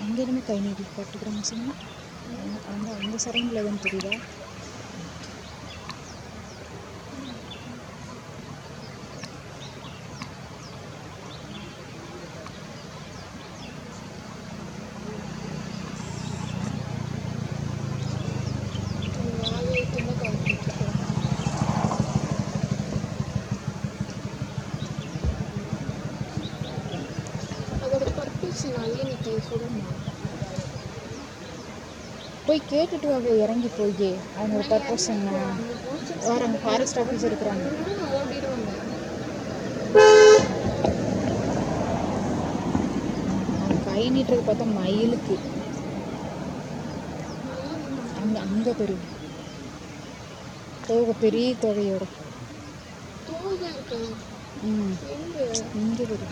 அங்கேயுமே கை நீட்டி போட்டுக்கிறோம் சொன்னா அந்த சரௌண்டில் எதுவும் தெரியுதா? போய் கேட்டுட்டு வாங்க, இறங்கி போய் அவங்களோட பர்பஸ் என்ன வராங்க. ஃபாரஸ்ட் ஆஃபீஸ் இருக்கிறாங்க. அவங்க கை நீட்டுறது பார்த்தா மயிலுக்கு அங்கே அங்கே பெரிய தொகை, பெரிய தொகையோட இங்கே பெரிய